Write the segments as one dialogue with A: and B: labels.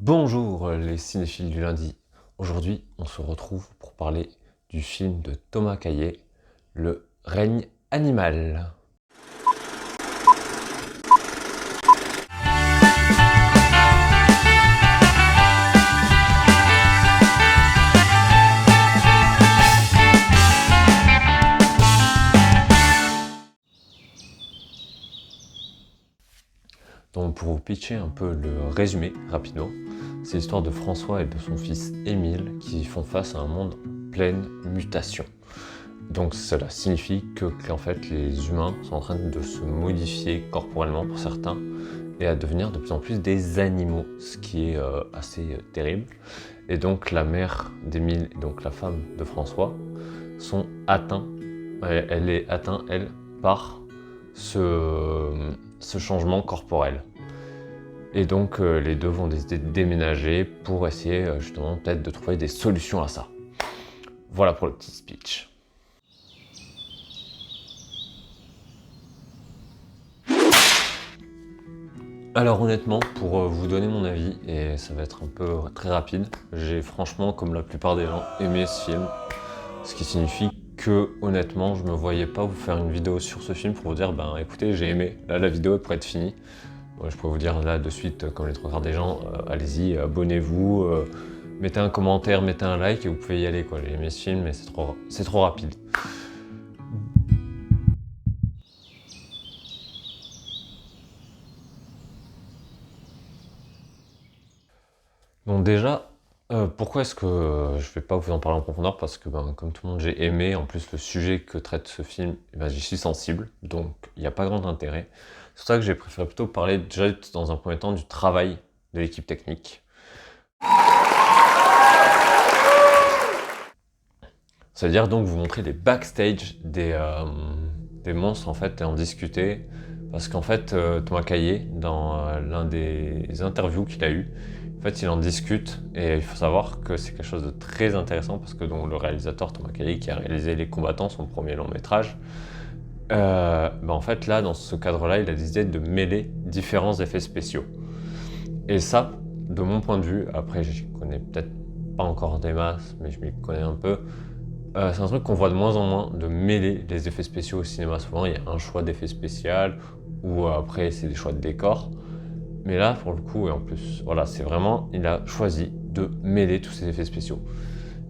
A: Bonjour les cinéphiles du lundi. Aujourd'hui, on se retrouve pour parler du film de Thomas Caillet, Le règne animal. Donc pour vous pitcher un peu le résumé rapidement, c'est l'histoire de François et de son fils Émile qui font face à un monde en pleine mutation. Donc cela signifie qu'en fait les humains sont en train de se modifier corporellement pour certains et à devenir de plus en plus des animaux, ce qui est assez terrible. Et donc la mère d'Émile et donc la femme de François sont atteints, elle est atteinte elle par ce changement corporel. Et donc les deux vont décider de déménager pour essayer justement peut-être de trouver des solutions à ça. Voilà pour le petit speech. Alors honnêtement, pour vous donner mon avis, et ça va être un peu très rapide, j'ai franchement, comme la plupart des gens, aimé ce film. Ce qui signifie que, honnêtement, je me voyais pas vous faire une vidéo sur ce film pour vous dire, ben écoutez, j'ai aimé, là la vidéo elle pourrait être finie. Ouais, je pourrais vous dire là de suite, comme les trois quarts des gens, allez-y, abonnez-vous, mettez un commentaire, mettez un like et vous pouvez y aller quoi. J'ai aimé ce film mais c'est trop rapide. Donc déjà, pourquoi est-ce que je vais pas vous en parler en profondeur? Parce que ben, comme tout le monde j'ai aimé, en plus le sujet que traite ce film, ben, j'y suis sensible, donc il n'y a pas grand intérêt. C'est pour ça que j'ai préféré plutôt parler déjà dans un premier temps du travail de l'équipe technique. C'est-à-dire donc vous montrer des backstage des monstres en fait et en discuter. Parce qu'en fait, Thomas Caillet, dans l'un des interviews qu'il a eu, en fait, il en discute et il faut savoir que c'est quelque chose de très intéressant parce que donc, le réalisateur Thomas Caillet, qui a réalisé Les Combattants, son premier long métrage, en fait là, dans ce cadre-là, il a décidé de mêler différents effets spéciaux. Et ça, de mon point de vue, après je connais peut-être pas encore des masses, mais je m'y connais un peu, c'est un truc qu'on voit de moins en moins, de mêler les effets spéciaux au cinéma. Souvent, il y a un choix d'effets spéciaux, ou après, c'est des choix de décors. Mais là, pour le coup, et en plus, voilà, c'est vraiment, il a choisi de mêler tous ces effets spéciaux.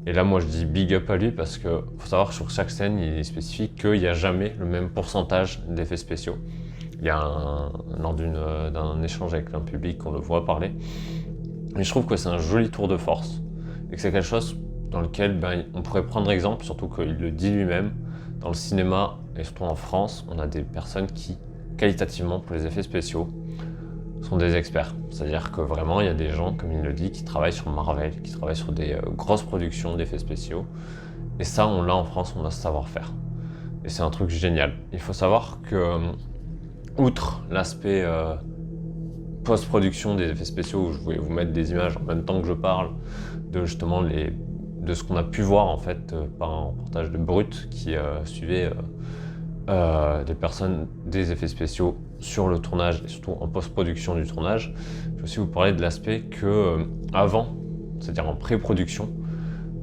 A: Et là, moi, je dis big up à lui parce que faut savoir que sur chaque scène, il spécifie qu'il n'y a jamais le même pourcentage d'effets spéciaux. Il y a lors d'un échange avec un public, on le voit parler. Et je trouve que c'est un joli tour de force et que c'est quelque chose dans lequel on pourrait prendre exemple, surtout qu'il le dit lui-même. Dans le cinéma, et surtout en France, on a des personnes qui, qualitativement, pour les effets spéciaux, sont des experts. C'est-à-dire que vraiment, il y a des gens, comme il le dit, qui travaillent sur Marvel, qui travaillent sur des grosses productions d'effets spéciaux. Et ça, on l'a en France, on a ce savoir-faire. Et c'est un truc génial. Il faut savoir que, outre l'aspect post-production des effets spéciaux, où je voulais vous mettre des images en même temps que je parle, de justement de ce qu'on a pu voir en fait par un reportage de Brut qui suivait des personnes des effets spéciaux sur le tournage et surtout en post-production du tournage. Je vais aussi vous parler de l'aspect que avant, c'est-à-dire en pré-production,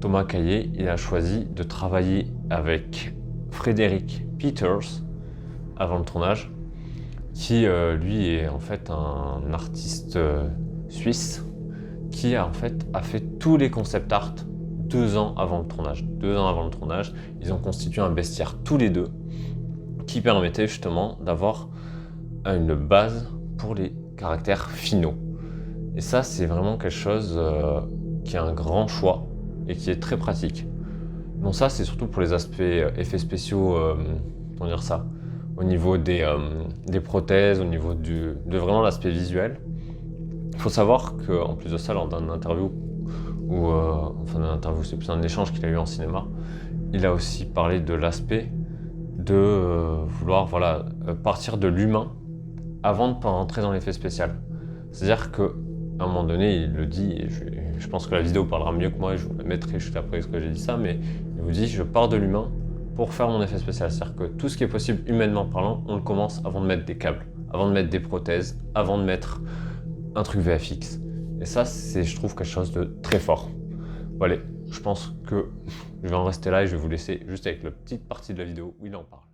A: Thomas Caillet il a choisi de travailler avec Frédéric Peters avant le tournage, qui lui est en fait un artiste suisse qui a fait tous les concept art 2 ans avant le tournage. 2 ans avant le tournage, ils ont constitué un bestiaire tous les deux qui permettait justement d'avoir une base pour les caractères finaux. Et ça, c'est vraiment quelque chose qui a un grand choix et qui est très pratique. Bon, ça, c'est surtout pour les aspects effets spéciaux, comment dire ça, au niveau des prothèses, au niveau de vraiment l'aspect visuel. Il faut savoir qu'en plus de ça, lors d'une interview, c'est plus un échange qu'il a eu en cinéma, il a aussi parlé de l'aspect de vouloir partir de l'humain avant de rentrer dans l'effet spécial. C'est-à-dire qu'à un moment donné, il le dit, et je pense que la vidéo parlera mieux que moi, et je vous la mettrai juste après ce que j'ai dit ça, mais il vous dit, je pars de l'humain pour faire mon effet spécial. C'est-à-dire que tout ce qui est possible humainement parlant, on le commence avant de mettre des câbles, avant de mettre des prothèses, avant de mettre un truc VFX. Et ça, c'est, je trouve, quelque chose de très fort. Bon, allez, je pense que je vais en rester là et je vais vous laisser juste avec la petite partie de la vidéo où il en parle.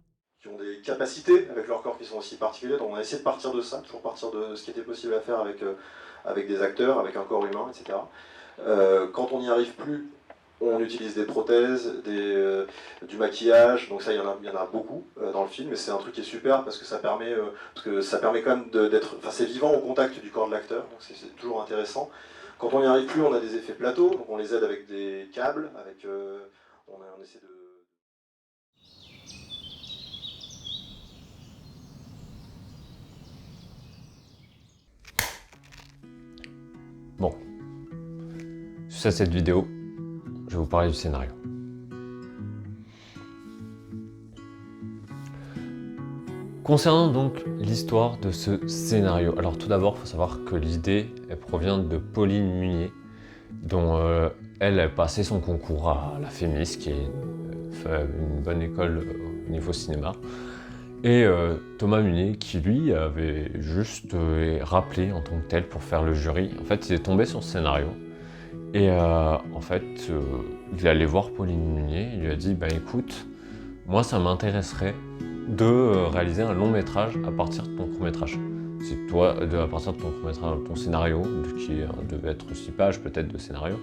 B: Qui ont des capacités avec leur corps qui sont aussi particulières, donc on a essayé de partir de ça, toujours partir de ce qui était possible à faire avec des acteurs, avec un corps humain, etc. Quand on n'y arrive plus, on utilise des prothèses, du maquillage, donc ça il y en a beaucoup dans le film, et c'est un truc qui est super parce que ça permet quand même d'être, enfin c'est vivant au contact du corps de l'acteur, donc c'est toujours intéressant. Quand on n'y arrive plus, on a des effets plateaux, donc on les aide avec des câbles, on essaie de...
A: Bon, suite à cette vidéo, je vais vous parler du scénario. Concernant donc l'histoire de ce scénario, alors tout d'abord, il faut savoir que l'idée, elle provient de Pauline Munier, dont elle a passé son concours à la FEMIS, qui est une bonne école au niveau cinéma, et Thomas Munier, qui lui avait juste rappelé en tant que tel pour faire le jury. En fait, il est tombé sur ce scénario, et en fait, il est allé voir Pauline Munier, il lui a dit, bah écoute, moi ça m'intéresserait de réaliser un long métrage à partir de ton court métrage. C'est toi, à partir de ton court métrage, ton scénario, qui devait être 6 pages peut-être de scénario,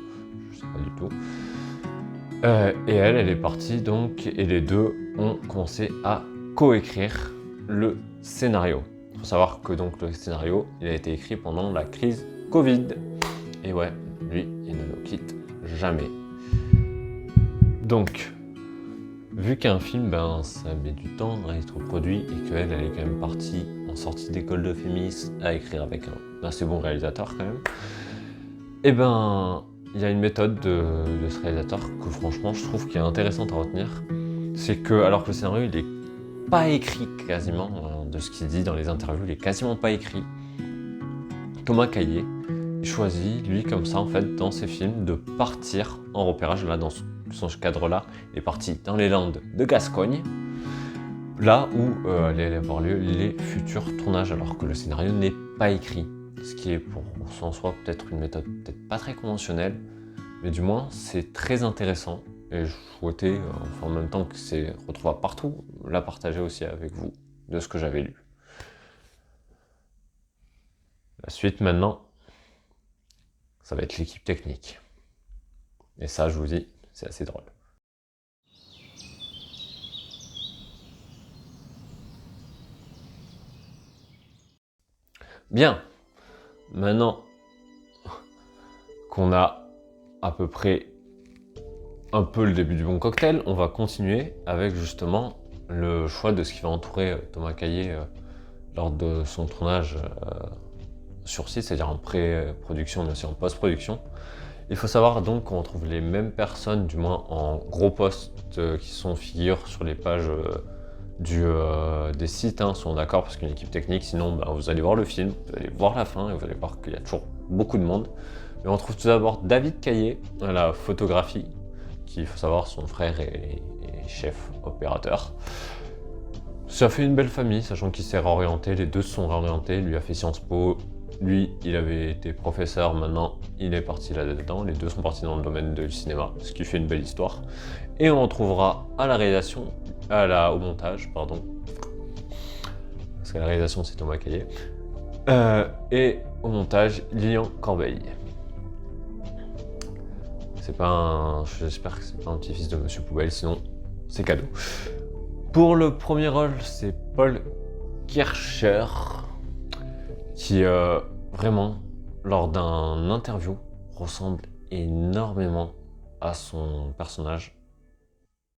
A: je sais pas du tout. Et elle est partie donc, et les deux ont commencé à coécrire le scénario. Il faut savoir que donc le scénario, il a été écrit pendant la crise Covid. Et ouais, lui, il ne nous quitte jamais. Donc, vu qu'un film, ben, ça met du temps à être produit et qu'elle, elle est quand même partie en sortie d'école de Fémis à écrire avec un assez bon réalisateur quand même, et ben, il y a une méthode de ce réalisateur que franchement je trouve qui est intéressante à retenir. C'est que, alors que le scénario il est pas écrit quasiment, de ce qu'il dit dans les interviews, il est quasiment pas écrit, Thomas Caillet choisit, lui comme ça en fait, dans ses films, de partir en repérage. Là, dans son cadre-là, il est parti dans les Landes de Gascogne, là où allaient avoir lieu les futurs tournages, alors que le scénario n'est pas écrit. Ce qui est pour en soi peut-être une méthode peut-être pas très conventionnelle, mais du moins c'est très intéressant. Et je souhaitais, en même temps que c'est retrouvable partout, la partager aussi avec vous de ce que j'avais lu. La suite maintenant, ça va être l'équipe technique. Et ça, je vous dis, c'est assez drôle. Bien, maintenant qu'on a à peu près un peu le début du bon cocktail, on va continuer avec justement le choix de ce qui va entourer Thomas Caillet lors de son tournage sur site, c'est-à-dire en pré-production mais aussi en post-production. Il faut savoir donc qu'on retrouve les mêmes personnes, du moins en gros postes qui sont figurent sur les pages des sites, sont d'accord, parce qu'une équipe technique, sinon vous allez voir le film, vous allez voir la fin et vous allez voir qu'il y a toujours beaucoup de monde. Mais on trouve tout d'abord David Caillet à la photographie, qui, il faut savoir, son frère est chef opérateur. Ça fait une belle famille, sachant qu'il s'est réorienté, les deux se sont réorientés, lui a fait Sciences Po, lui il avait été professeur, maintenant il est parti là-dedans, les deux sont partis dans le domaine du cinéma, ce qui fait une belle histoire. Et on retrouvera à la réalisation, au montage, pardon, parce que la réalisation c'est Thomas Caillet, et au montage Lilian Corbeil. C'est pas j'espère que c'est pas un petit-fils de Monsieur Poubelle, sinon c'est cadeau. Pour le premier rôle, c'est Paul Kircher, qui vraiment, lors d'un interview, ressemble énormément à son personnage.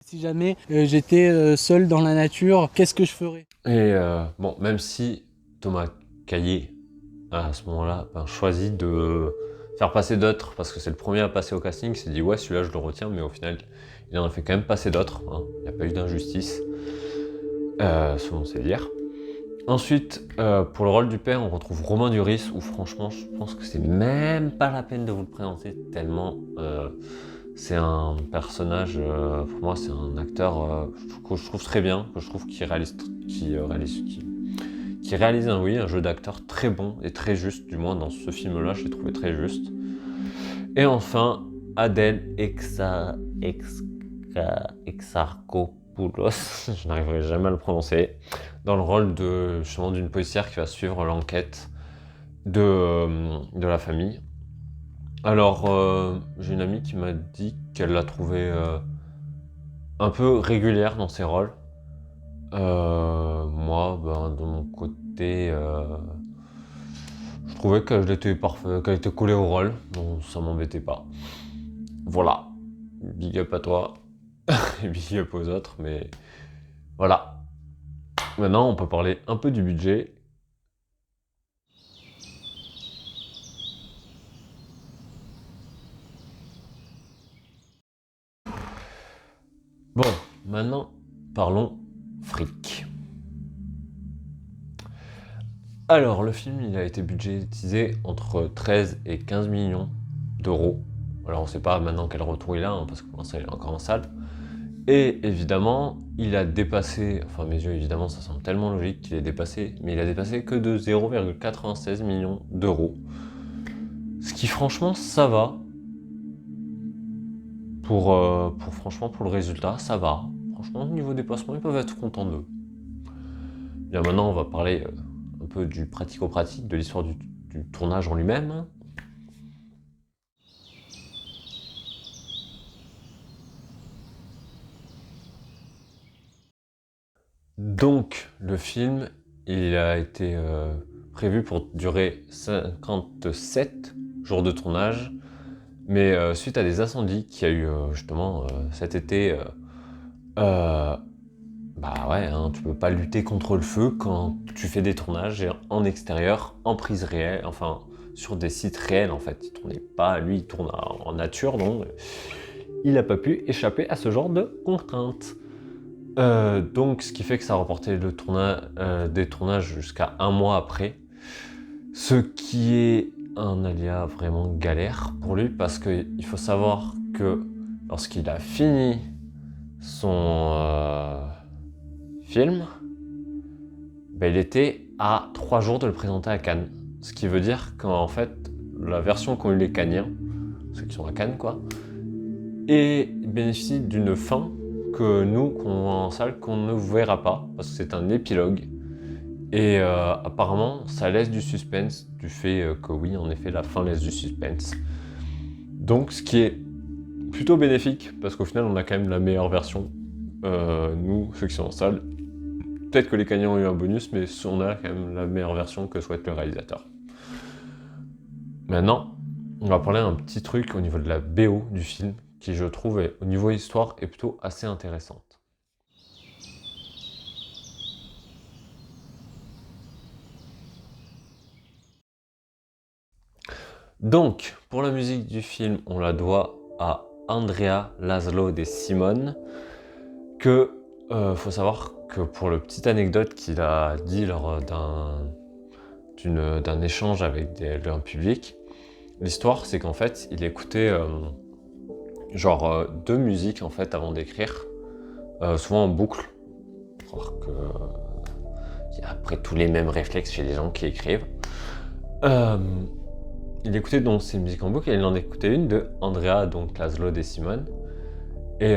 C: Si jamais j'étais seul dans la nature, qu'est-ce que je ferais?
A: Et bon, même si Thomas Caillet, à ce moment-là, choisit de faire passer d'autres, parce que c'est le premier à passer au casting, il s'est dit ouais, celui-là je le retiens, mais au final, il en a fait quand même passer d'autres, il n'y a pas eu d'injustice, selon ses dires. Ensuite, pour le rôle du père, on retrouve Romain Duris, où franchement, je pense que c'est même pas la peine de vous le présenter, tellement c'est un personnage, pour moi c'est un acteur que je trouve très bien, que je trouve qui qui réalise un jeu d'acteur très bon et très juste, du moins dans ce film-là, je l'ai trouvé très juste. Et enfin, Adèle Exarchopoulos, je n'arriverai jamais à le prononcer, dans le rôle justement d'une policière qui va suivre l'enquête de la famille. Alors, j'ai une amie qui m'a dit qu'elle l'a trouvée un peu régulière dans ses rôles. Moi, de mon côté, je trouvais qu'elle était parfaite, qu'elle était collée au rôle, donc ça m'embêtait pas. Voilà, big up à toi, et big up aux autres, mais voilà. Maintenant, on peut parler un peu du budget. Bon, maintenant, parlons fric. Alors, le film, il a été budgétisé entre 13 et 15 millions d'euros. Alors, on ne sait pas maintenant quel retour il a, parce que pour l'instant, il est encore en salle. Et évidemment, il a dépassé, enfin, à mes yeux, évidemment, ça semble tellement logique qu'il ait dépassé, mais il a dépassé que de 0,96 millions d'euros. Ce qui, franchement, ça va. Franchement, pour le résultat, ça va. Franchement, au niveau déplacement, ils peuvent être contents d'eux. Bien, maintenant, on va parler un peu du pratico-pratique, de l'histoire du tournage en lui-même. Donc, le film, il a été prévu pour durer 57 jours de tournage, mais suite à des incendies qu'il y a eu justement cet été, tu peux pas lutter contre le feu quand tu fais des tournages en extérieur, en prise réelle, enfin sur des sites réels en fait. Il tournait pas, lui il tourne en nature, donc il n'a pas pu échapper à ce genre de contraintes. Donc ce qui fait que ça a reporté des tournages jusqu'à 1 mois après, ce qui est un aléa vraiment galère pour lui, parce qu'il faut savoir que lorsqu'il a fini son film, il était à 3 jours de le présenter à Cannes. Ce qui veut dire qu'en fait, la version qu'ont eu les Canniens, ceux qui sont à Cannes quoi, bénéficie d'une fin que nous, qu'on voit en salle, qu'on ne verra pas, parce que c'est un épilogue. Et apparemment, ça laisse du suspense, du fait que oui, en effet, la fin laisse du suspense. Donc, ce qui est plutôt bénéfique, parce qu'au final, on a quand même la meilleure version. Nous, ceux qui sont en salle, peut-être que les Canniens ont eu un bonus, mais on a quand même la meilleure version que souhaite le réalisateur. Maintenant, on va parler d'un petit truc au niveau de la BO du film, qui je trouve, au niveau histoire, est plutôt assez intéressante. Donc, pour la musique du film, on la doit à Andrea Laszlo de Simone, faut savoir que pour le petite anecdote qu'il a dit lors d'un échange avec un public, l'histoire c'est qu'en fait il écoutait 2 musiques en fait avant d'écrire, souvent en boucle, alors que il y a après tous les mêmes réflexes chez les gens qui écrivent. Il écoutait donc ces musiques en boucle et il en écoutait une de Andrea, donc Laszlo de Simone. Et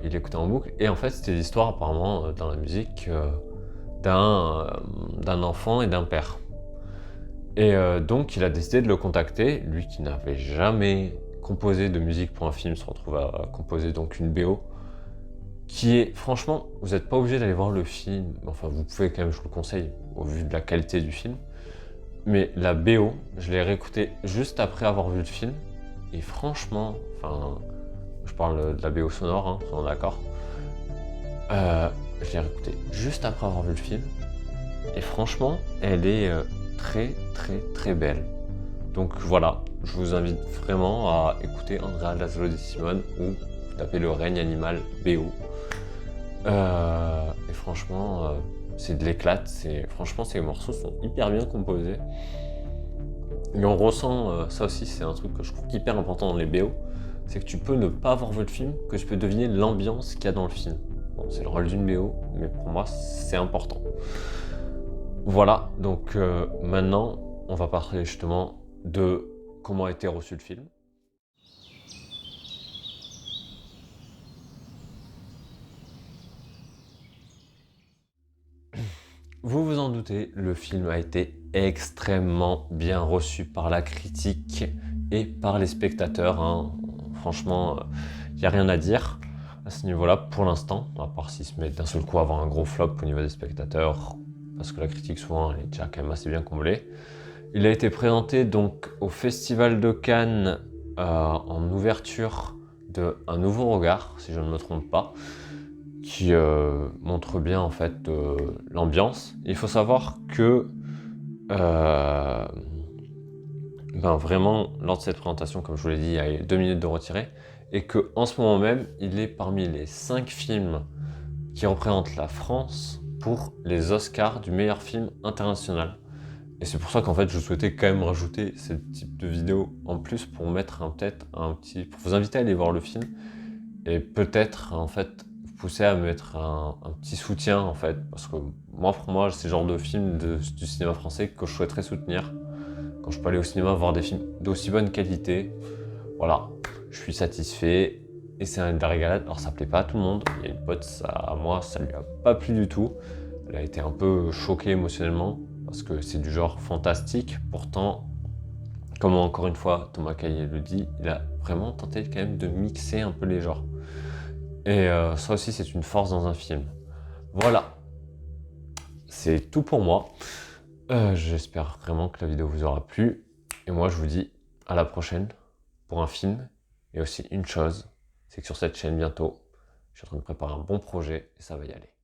A: il écoutait en boucle. Et en fait, c'était l'histoire apparemment dans la musique d'un enfant et d'un père. Et donc, il a décidé de le contacter. Lui qui n'avait jamais composé de musique pour un film se retrouve à composer donc une BO qui est, franchement, vous n'êtes pas obligé d'aller voir le film. Enfin, vous pouvez quand même, je vous le conseille, au vu de la qualité du film. Mais la BO, je l'ai réécoutée juste après avoir vu le film. Et franchement, je parle de la BO sonore, hein, on est d'accord. Je l'ai réécoutée juste après avoir vu le film. Et franchement, elle est très très très belle. Donc voilà, je vous invite vraiment à écouter Andrea Laszlo de Simone ou vous tapez le règne animal BO. Et franchement, c'est de l'éclate. Franchement, ces morceaux sont hyper bien composés. Et on ressent, ça aussi c'est un truc que je trouve hyper important dans les BO, c'est que tu peux ne pas avoir vu le film, que tu peux deviner l'ambiance qu'il y a dans le film. Bon, c'est le rôle d'une BO, mais pour moi c'est important. Voilà, donc maintenant, on va parler justement de comment a été reçu le film. Vous vous en doutez, le film a été extrêmement bien reçu par la critique et par les spectateurs, hein. Franchement, il n'y a rien à dire à ce niveau-là pour l'instant, à part s'il se met d'un seul coup à avoir un gros flop au niveau des spectateurs, parce que la critique souvent elle est déjà quand même assez bien comblée. Il a été présenté donc au Festival de Cannes en ouverture de Un Nouveau Regard, si je ne me trompe pas, qui montre bien en fait l'ambiance. Il faut savoir que vraiment lors de cette présentation, comme je vous l'ai dit, il y a 2 minutes de retiré, et que en ce moment même, il est parmi les 5 films qui représentent la France pour les Oscars du meilleur film international. Et c'est pour ça qu'en fait, je souhaitais quand même rajouter ce type de vidéo en plus pour mettre peut-être un petit, pour vous inviter à aller voir le film et peut-être en fait vous pousser à mettre un petit soutien en fait, parce que moi pour moi c'est le genre de film du cinéma français que je souhaiterais soutenir. Quand je peux aller au cinéma voir des films d'aussi bonne qualité, voilà, je suis satisfait et c'est un de la régalade. Alors ça plaît pas à tout le monde, il y a une pote, à moi ça lui a pas plu du tout, elle a été un peu choquée émotionnellement parce que c'est du genre fantastique, pourtant comme encore une fois Thomas Caillet le dit, il a vraiment tenté quand même de mixer un peu les genres. Et ça aussi c'est une force dans un film. Voilà, c'est tout pour moi. J'espère vraiment que la vidéo vous aura plu. Et moi je vous dis à la prochaine pour un film. Et aussi une chose, c'est que sur cette chaîne bientôt, je suis en train de préparer un bon projet et ça va y aller.